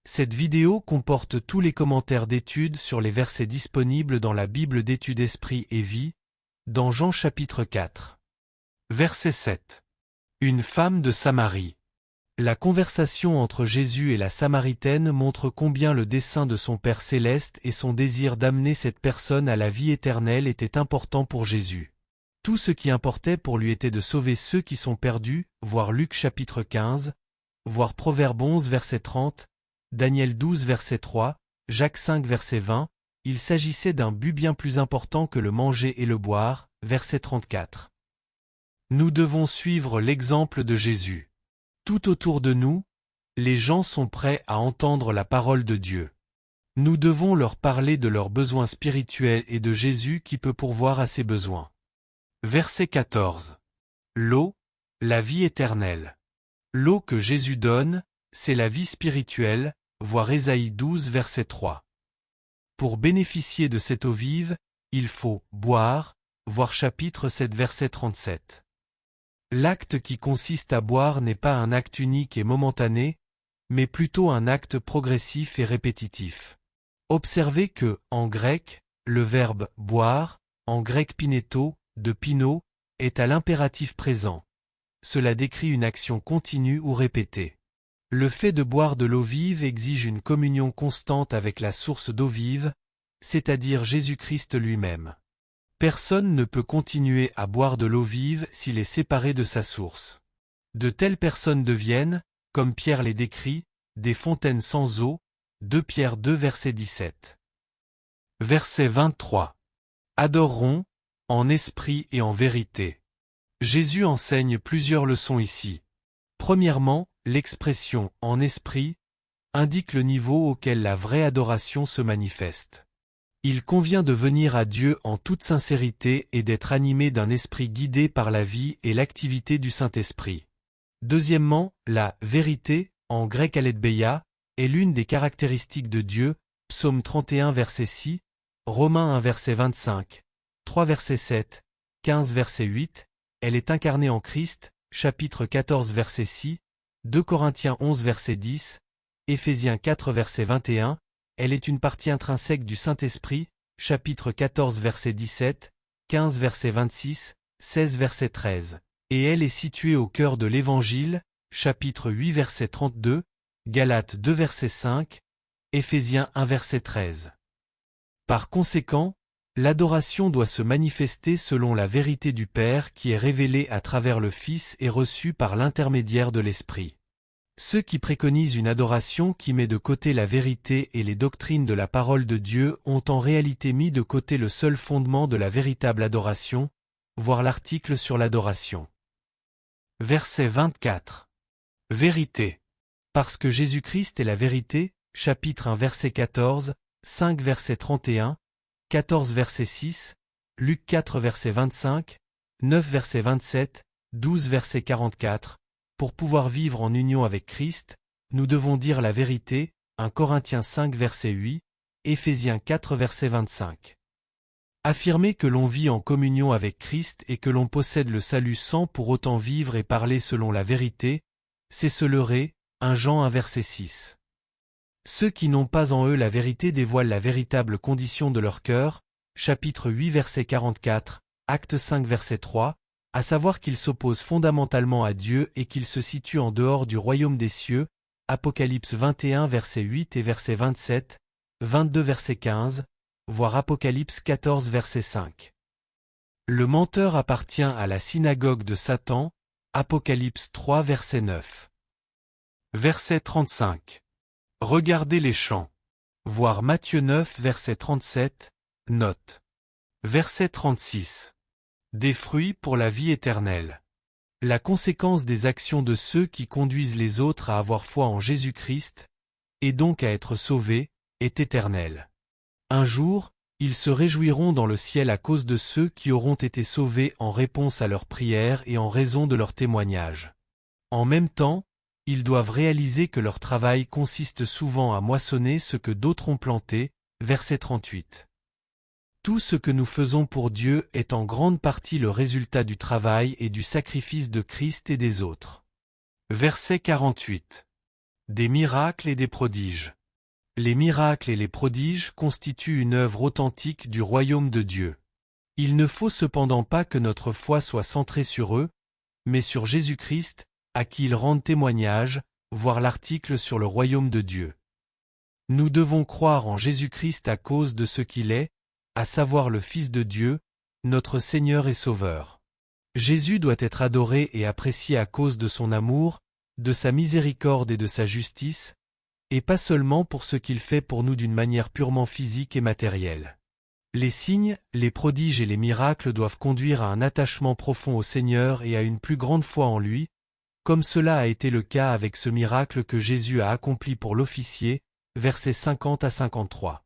Cette vidéo comporte tous les commentaires d'études sur les versets disponibles dans la Bible d'études Esprit et Vie, dans Jean chapitre 4. Verset 7. Une femme de Samarie. La conversation entre Jésus et la Samaritaine montre combien le dessein de son Père céleste et son désir d'amener cette personne à la vie éternelle était important pour Jésus. Tout ce qui importait pour lui était de sauver ceux qui sont perdus, voir Luc chapitre 15, voir Proverbe 11 verset 30, Daniel 12 verset 3, Jacques 5 verset 20, il s'agissait d'un but bien plus important que le manger et le boire, verset 34. Nous devons suivre l'exemple de Jésus. Tout autour de nous, les gens sont prêts à entendre la parole de Dieu. Nous devons leur parler de leurs besoins spirituels et de Jésus qui peut pourvoir à ces besoins. Verset 14. L'eau, la vie éternelle. L'eau que Jésus donne, c'est la vie spirituelle, voir Ésaïe 12 verset 3. Pour bénéficier de cette eau vive, il faut boire, voir chapitre 7 verset 37. L'acte qui consiste à boire n'est pas un acte unique et momentané, mais plutôt un acte progressif et répétitif. Observez que, en grec, le verbe « boire », en grec pineto, de pino, est à l'impératif présent. Cela décrit une action continue ou répétée. Le fait de boire de l'eau vive exige une communion constante avec la source d'eau vive, c'est-à-dire Jésus-Christ lui-même. Personne ne peut continuer à boire de l'eau vive s'il est séparé de sa source. De telles personnes deviennent, comme Pierre les décrit, des fontaines sans eau, 2 Pierre 2 verset 17. Verset 23. Adoreront, en esprit et en vérité. Jésus enseigne plusieurs leçons ici. Premièrement, l'expression « en esprit » indique le niveau auquel la vraie adoration se manifeste. Il convient de venir à Dieu en toute sincérité et d'être animé d'un esprit guidé par la vie et l'activité du Saint-Esprit. Deuxièmement, la « vérité » en grec aletheia est l'une des caractéristiques de Dieu, Psaume 31 verset 6, Romains 1 verset 25, 3 verset 7, 15 verset 8, elle est incarnée en Christ, chapitre 14 verset 6, 2 Corinthiens 11 verset 10, Éphésiens 4 verset 21, elle est une partie intrinsèque du Saint-Esprit, chapitre 14 verset 17, 15 verset 26, 16 verset 13, et elle est située au cœur de l'Évangile, chapitre 8 verset 32, Galates 2 verset 5, Éphésiens 1 verset 13. Par conséquent, l'adoration doit se manifester selon la vérité du Père qui est révélée à travers le Fils et reçue par l'intermédiaire de l'Esprit. Ceux qui préconisent une adoration qui met de côté la vérité et les doctrines de la parole de Dieu ont en réalité mis de côté le seul fondement de la véritable adoration, voir l'article sur l'adoration. Verset 24. Vérité. Parce que Jésus-Christ est la vérité, chapitre 1 verset 14, 5 verset 31, 14 verset 6, Luc 4 verset 25, 9 verset 27, 12 verset 44, pour pouvoir vivre en union avec Christ, nous devons dire la vérité, 1 Corinthiens 5 verset 8, Éphésiens 4 verset 25. Affirmer que l'on vit en communion avec Christ et que l'on possède le salut sans pour autant vivre et parler selon la vérité, c'est se leurrer, 1 Jean 1 verset 6. Ceux qui n'ont pas en eux la vérité dévoilent la véritable condition de leur cœur, chapitre 8 verset 44, acte 5 verset 3, à savoir qu'ils s'opposent fondamentalement à Dieu et qu'ils se situent en dehors du royaume des cieux, Apocalypse 21 verset 8 et verset 27, 22 verset 15, voir Apocalypse 14 verset 5. Le menteur appartient à la synagogue de Satan, Apocalypse 3 verset 9. Verset 35. Regardez les champs. Voir Matthieu 9 verset 37, note. Verset 36. Des fruits pour la vie éternelle. La conséquence des actions de ceux qui conduisent les autres à avoir foi en Jésus-Christ, et donc à être sauvés, est éternelle. Un jour, ils se réjouiront dans le ciel à cause de ceux qui auront été sauvés en réponse à leurs prières et en raison de leur témoignage. En même temps, ils doivent réaliser que leur travail consiste souvent à moissonner ce que d'autres ont planté, verset 38. Tout ce que nous faisons pour Dieu est en grande partie le résultat du travail et du sacrifice de Christ et des autres. Verset 48. Des miracles et des prodiges. Les miracles et les prodiges constituent une œuvre authentique du royaume de Dieu. Il ne faut cependant pas que notre foi soit centrée sur eux, mais sur Jésus-Christ, à qui ils rendent témoignage, voir l'article sur le royaume de Dieu. Nous devons croire en Jésus-Christ à cause de ce qu'il est, à savoir le Fils de Dieu, notre Seigneur et Sauveur. Jésus doit être adoré et apprécié à cause de son amour, de sa miséricorde et de sa justice, et pas seulement pour ce qu'il fait pour nous d'une manière purement physique et matérielle. Les signes, les prodiges et les miracles doivent conduire à un attachement profond au Seigneur et à une plus grande foi en lui, comme cela a été le cas avec ce miracle que Jésus a accompli pour l'officier, versets 50 à 53.